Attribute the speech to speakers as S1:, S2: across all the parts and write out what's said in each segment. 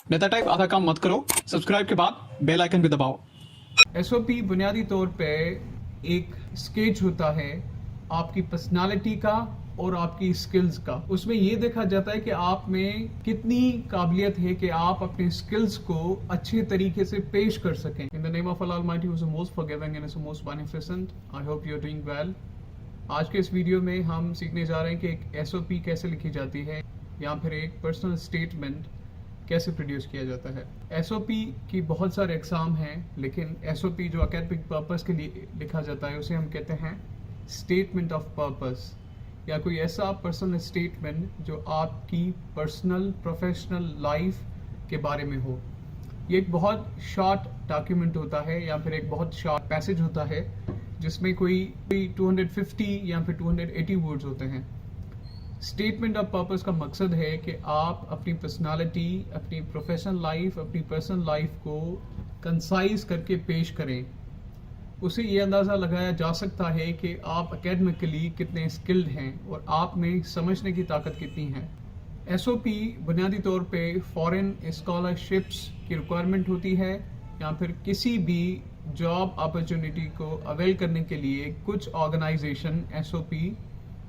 S1: नेता टाइप आधा काम मत करो, सब्सक्राइब के बाद बेल आइकन भी दबाओ।
S2: एसओपी बुनियादी तौर पे एक स्केच होता है आपकी पर्सनालिटी का और आपकी स्किल्स का। उसमें ये देखा जाता है कि आप में कितनी काबिलियत है कि आप अपने स्किल्स को अच्छे तरीके से पेश कर सकें। In the name of Allah almighty who is the most forgiving and is the most beneficent, I hope you are doing well. आज के इस वीडियो में हम सीखने जा रहे हैं कि एक एसओपी कैसे लिखी जाती है या फिर एक पर्सनल स्टेटमेंट कैसे प्रोड्यूस किया जाता है। एसओपी की बहुत सारे एग्जाम हैं, लेकिन एसओपी जो एकेडमिक पर्पस के लिए लिखा जाता है उसे हम कहते हैं स्टेटमेंट ऑफ पर्पस, या कोई ऐसा पर्सनल स्टेटमेंट जो आपकी पर्सनल प्रोफेशनल लाइफ के बारे में हो। ये एक बहुत शॉर्ट डॉक्यूमेंट होता है या फिर एक बहुत शॉर्ट पैसेज होता है जिसमें कोई 250 या फिर 280 वर्ड्स होते हैं। स्टेटमेंट ऑफ पर्पस का मकसद है कि आप अपनी पर्सनालिटी, अपनी प्रोफेशनल लाइफ, अपनी पर्सनल लाइफ को कंसाइज करके पेश करें। उसे ये अंदाज़ा लगाया जा सकता है कि आप एकेडमिकली कितने स्किल्ड हैं और आप में समझने की ताकत कितनी है। एसओपी बुनियादी तौर पे फॉरेन स्कॉलरशिप्स की रिक्वायरमेंट होती है या फिर किसी भी जॉब अपॉर्चुनिटी को अवेल करने के लिए कुछ ऑर्गेनाइजेशन एसओपी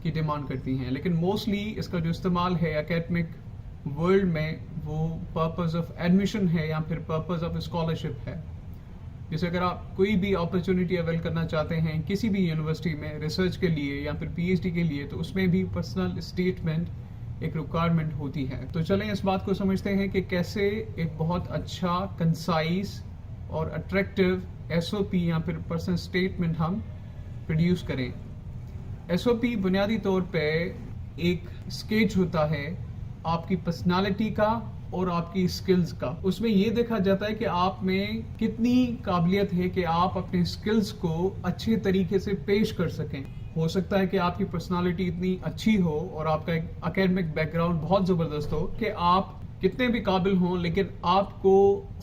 S2: की डिमांड करती हैं, लेकिन मोस्टली इसका जो इस्तेमाल है एकेडमिक वर्ल्ड में वो पर्पस ऑफ एडमिशन है या फिर पर्पस ऑफ स्कॉलरशिप है। जैसे अगर आप कोई भी अपॉर्चुनिटी अवेल करना चाहते हैं किसी भी यूनिवर्सिटी में रिसर्च के लिए या फिर पीएचडी के लिए, तो उसमें भी पर्सनल स्टेटमेंट एक रिक्वायरमेंट होती है। तो चलें इस बात को समझते हैं कि कैसे एक बहुत अच्छा, कंसाइज और अट्रैक्टिव एसओपी या फिर पर्सनल स्टेटमेंट हम प्रोड्यूस करें। एसओपी बुनियादी तौर पे एक स्केच होता है आपकी पर्सनालिटी का और आपकी स्किल्स का। उसमें ये देखा जाता है कि आप में कितनी काबिलियत है कि आप अपने स्किल्स को अच्छे तरीके से पेश कर सकें। हो सकता है कि आपकी पर्सनालिटी इतनी अच्छी हो और आपका एक एकेडमिक बैकग्राउंड बहुत ज़बरदस्त हो कि आप कितने भी काबिल हों, लेकिन आपको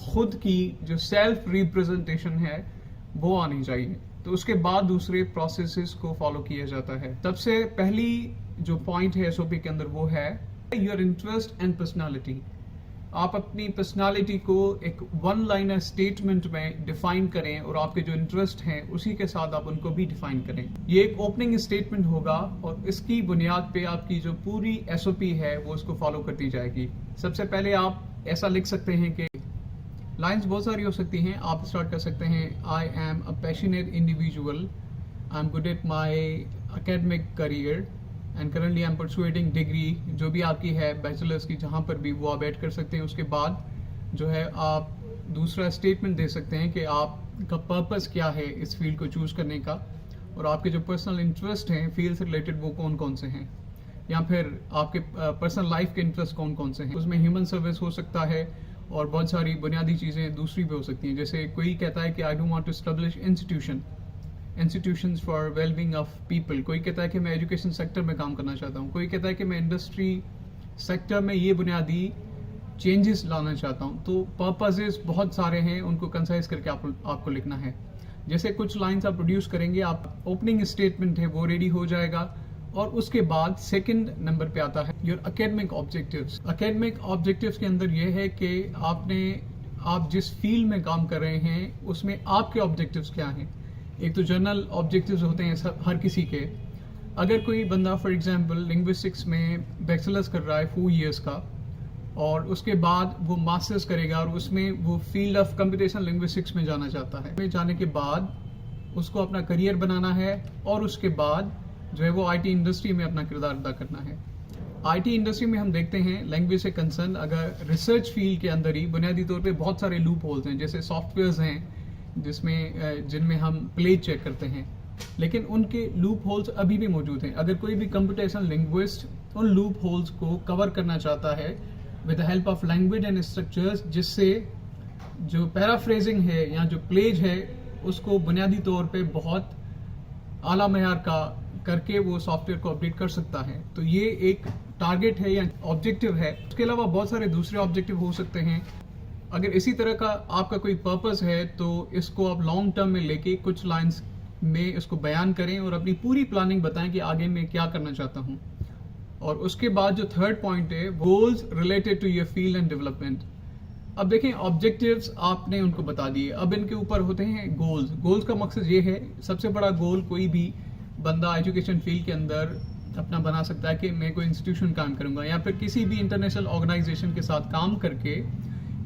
S2: खुद की जो सेल्फ रिप्रेजेंटेशन है वो आनी चाहिए। तो उसके बाद दूसरे प्रोसेसेस को फॉलो किया जाता है। सबसे पहली जो पॉइंट है एसओपी के अंदर वो है योर इंटरेस्ट एंड पर्सनालिटी। आप अपनी पर्सनालिटी को एक वन लाइनर स्टेटमेंट में डिफाइन करें और आपके जो इंटरेस्ट हैं उसी के साथ आप उनको भी डिफाइन करें। ये एक ओपनिंग स्टेटमेंट होगा और इसकी बुनियाद पे आपकी जो पूरी एसओपी है वो उसको फॉलो करती जाएगी। सबसे पहले आप ऐसा लिख सकते हैं कि लाइन्स बहुत सारी हो सकती हैं। आप स्टार्ट कर सकते हैं I am a passionate individual, I am good at my academic career and currently I am persuading degree, जो भी आपकी है बैचलर्स की, जहाँ पर भी वो आप ऐड कर सकते हैं। उसके बाद जो है आप दूसरा स्टेटमेंट दे सकते हैं कि आपका पर्पस क्या है इस फील्ड को चूज़ करने का और आपके जो पर्सनल इंटरेस्ट हैं फील्ड से रिलेटेड वो कौन कौन से हैं, या फिर आपके पर्सनल लाइफ के इंटरेस्ट कौन कौन से हैं। उसमें ह्यूमन सर्विस हो सकता है और बहुत सारी बुनियादी चीज़ें दूसरी भी हो सकती हैं। जैसे कोई कहता है कि I don't want to establish institutions for wellbeing of people. कोई कहता है कि मैं एजुकेशन सेक्टर में काम करना चाहता हूँ। कोई कहता है कि मैं इंडस्ट्री सेक्टर में ये बुनियादी चेंजेस लाना चाहता हूँ। तो पर्पसेस बहुत सारे हैं, उनको कंसाइज करके आपको लिखना है। जैसे कुछ लाइन्स आप प्रोड्यूस करेंगे, आप ओपनिंग स्टेटमेंट है वो रेडी हो जाएगा और उसके बाद सेकंड नंबर पे आता है your academic objectives. Academic objectives के अंदर यह है कि आप जिस फील्ड में काम कर रहे हैं उसमें आपके ऑब्जेक्टिव्स क्या हैं। एक तो जनरल ऑब्जेक्टिव्स होते हैं हर किसी के। अगर कोई बंदा फॉर एग्जांपल लिंग्विस्टिक्स में बैचलर्स कर रहा है 4 इयर्स का और उसके बाद वो मास्टर्स करेगा और उसमें वो फील्ड ऑफ कंप्यूटेशनल लिंग्विस्टिक्स में जाना चाहता है, में जाने के बाद उसको अपना करियर बनाना है और उसके बाद जो है वो आईटी इंडस्ट्री में अपना किरदार अदा करना है। आईटी इंडस्ट्री में हम देखते हैं लैंग्वेज से कंसर्न, अगर रिसर्च फील्ड के अंदर ही बुनियादी तौर पे बहुत सारे लूप होल्स हैं। जैसे सॉफ्टवेयर्स हैं जिनमें हम प्ले चेक करते हैं, लेकिन उनके लूप होल्स अभी भी मौजूद हैं। अगर कोई भी कंप्यूटेशनल लिंग्विस्ट उन लूप होल्स को कवर करना चाहता है with the help of language and structures, जिससे जो पैराफ्रेजिंग है या जो प्लेज है उसको बुनियादी तौर पे बहुत आला मयार का करके वो सॉफ्टवेयर को अपडेट कर सकता है, तो ये एक टारगेट है या ऑब्जेक्टिव है। उसके अलावा बहुत सारे दूसरे ऑब्जेक्टिव हो सकते हैं। अगर इसी तरह का आपका कोई पर्पस है तो इसको आप लॉन्ग टर्म में लेके कुछ लाइंस में इसको बयान करें और अपनी पूरी प्लानिंग बताएं कि आगे मैं क्या करना चाहता हूँ। और उसके बाद जो थर्ड पॉइंट है, goals related to your field and development. अब देखें, ऑब्जेक्टिव्स आपने उनको बता दिए, अब इनके ऊपर होते हैं गोल्स। गोल्स का मकसद ये है, सबसे बड़ा गोल कोई भी बंदा एजुकेशन फील्ड के अंदर अपना बना सकता है कि मैं कोई इंस्टीट्यूशन काम करूंगा या फिर किसी भी इंटरनेशनल ऑर्गेनाइजेशन के साथ काम करके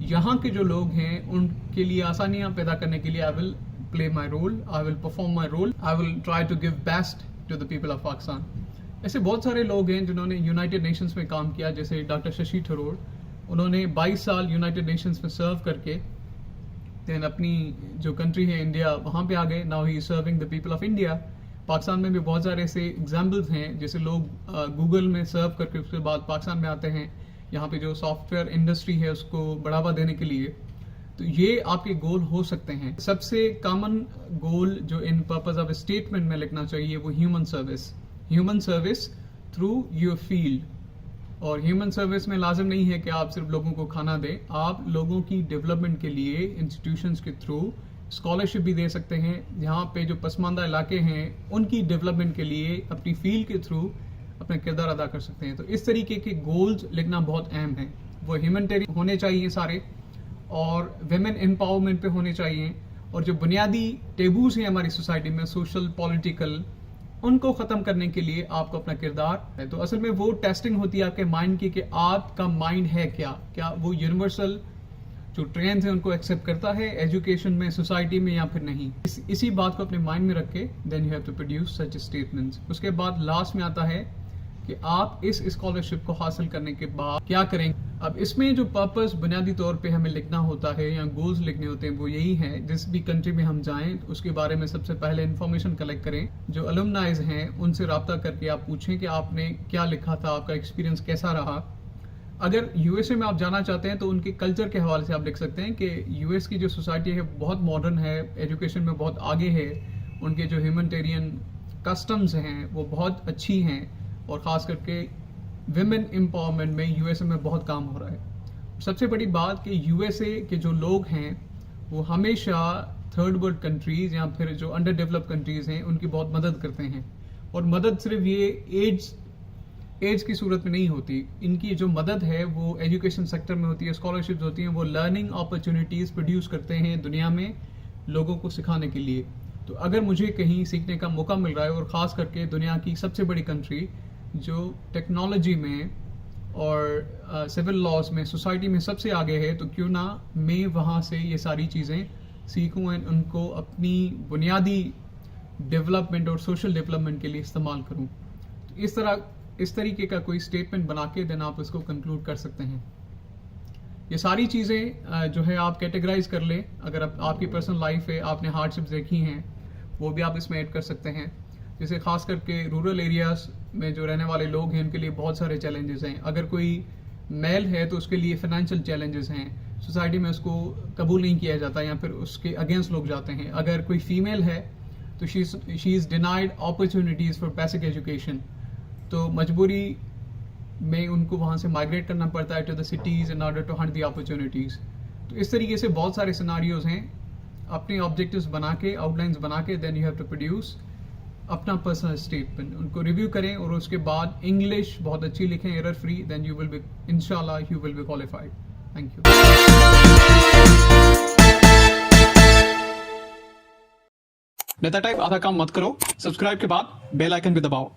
S2: यहाँ के जो लोग हैं उनके लिए आसानियां पैदा करने के लिए I will play my role, I will perform my role, I will try to give best to the people of Pakistan. ऐसे बहुत सारे लोग हैं जिन्होंने यूनाइटेड नेशंस में काम किया, जैसे डॉक्टर शशि थरूर, उन्होंने 22 साल यूनाइटेड नेशंस में सर्व करके देन अपनी जो कंट्री है इंडिया, वहाँ पे आ गए। Now he is serving the people of India. Pakistan में भी बहुत सारे ऐसे एग्जाम्पल्स हैं, जैसे लोग गूगल में सर्व करके उसके बाद पाकिस्तान में आते हैं, यहाँ पे जो सॉफ्टवेयर इंडस्ट्री है उसको बढ़ावा देने के लिए। तो ये आपके गोल हो सकते हैं। सबसे कॉमन गोल जो इन पर्पस ऑफ स्टेटमेंट में लिखना चाहिए वो human service, human service through your field. और ह्यूमन सर्विस में लाजिम नहीं है कि आप सिर्फ लोगों को खाना दें, आप लोगों की डेवलपमेंट के लिए इंस्टीट्यूशंस के थ्रू स्कॉलरशिप भी दे सकते हैं। यहाँ पे जो पसमानदा इलाके हैं उनकी डेवलपमेंट के लिए अपनी फील्ड के थ्रू अपना किरदार अदा कर सकते हैं। तो इस तरीके के गोल्स लिखना बहुत अहम है। वो ह्यूमैनिटेरियन होने चाहिए सारे, और विमेन एम्पावरमेंट पे होने चाहिए, और जो बुनियादी टेबूज हैं हमारी सोसाइटी में, सोशल पॉलिटिकल, उनको ख़त्म करने के लिए आपको अपना किरदार है। तो असल में वो टेस्टिंग होती है आपके माइंड की कि आपका माइंड है क्या वो यूनिवर्सल जो ट्रेंड्स हैं उनको एक्सेप्ट करता है एजुकेशन में, सोसाइटी में, या फिर नहीं। इसी बात को अपने माइंड में रख के then you have to produce such statements. उसके बाद लास्ट में आता है कि आप इस स्कॉलरशिप को हासिल करने के बाद क्या करेंगे। अब इसमें जो पर्पस बुनियादी तौर पे हमें लिखना होता है या गोल्स लिखने होते हैं वो यही है, जिस भी कंट्री में हम जाएं उसके बारे में सबसे पहले इन्फॉर्मेशन कलेक्ट करें। जो अलुमनाइज हैं उनसे रब्ता करके आप पूछें कि आपने क्या लिखा था, आपका एक्सपीरियंस कैसा रहा। अगर यूएसए में आप जाना चाहते हैं तो उनके कल्चर के हवाले से आप लिख सकते हैं कि यूएस की जो सोसाइटी है बहुत मॉडर्न है, एजुकेशन में बहुत आगे है, उनके जो ह्यूमैनिटेरियन कस्टम्स हैं वो बहुत अच्छी हैं, और ख़ास करके विमेन एम्पावरमेंट में यूएसए में बहुत काम हो रहा है। सबसे बड़ी बात कि यूएसए के जो लोग हैं वो हमेशा थर्ड वर्ल्ड कंट्रीज़ या फिर जो अंडर डेवलप्ड कंट्रीज़ हैं उनकी बहुत मदद करते हैं। और मदद सिर्फ ये एज की सूरत में नहीं होती, इनकी जो मदद है वो एजुकेशन सेक्टर में होती है, स्कॉलरशिप्स होती हैं, वो लर्निंग अपॉर्चुनिटीज़ प्रोड्यूस करते हैं दुनिया में लोगों को सिखाने के लिए। तो अगर मुझे कहीं सीखने का मौका मिल रहा है, और ख़ास करके दुनिया की सबसे बड़ी कंट्री जो टेक्नोलॉजी में और सिविल लॉज में सोसाइटी में सबसे आगे है, तो क्यों ना मैं वहाँ से ये सारी चीज़ें सीखूँ एंड उनको अपनी बुनियादी डेवलपमेंट और सोशल डेवलपमेंट के लिए इस्तेमाल करूँ। तो इस तरीके का कोई स्टेटमेंट बना के देन आप इसको कंक्लूड कर सकते हैं। ये सारी चीज़ें जो है आप कैटेगराइज कर लें। अगर आपकी पर्सनल लाइफ है, आपने हार्डशिप्स देखी हैं, वो भी आप इसमें ऐड कर सकते हैं। जैसे खास करके रूरल एरियाज में जो रहने वाले लोग हैं उनके लिए बहुत सारे चैलेंजेस हैं। अगर कोई मेल है तो उसके लिए फाइनेंशियल चैलेंजेस हैं, सोसाइटी में उसको कबूल नहीं किया जाता या फिर उसके अगेंस्ट लोग जाते हैं। अगर कोई फीमेल है तो she is denied opportunities for basic education, तो मजबूरी में उनको वहाँ से माइग्रेट करना पड़ता है to the cities in order to hunt the opportunities. तो इस तरीके से बहुत सारे सिनारियोज हैं। अपने ऑब्जेक्टिव्स बना के, आउटलाइंस बना के then you have to produce अपना पर्सनल स्टेटमेंट, उनको रिव्यू करें और उसके बाद इंग्लिश बहुत अच्छी लिखें, error free, then you will be इंशाल्लाह you will be qualified. Thank you.
S1: नेता टाइप आधा काम मत करो, सब्सक्राइब के बाद बेल आइकन भी दबाओ।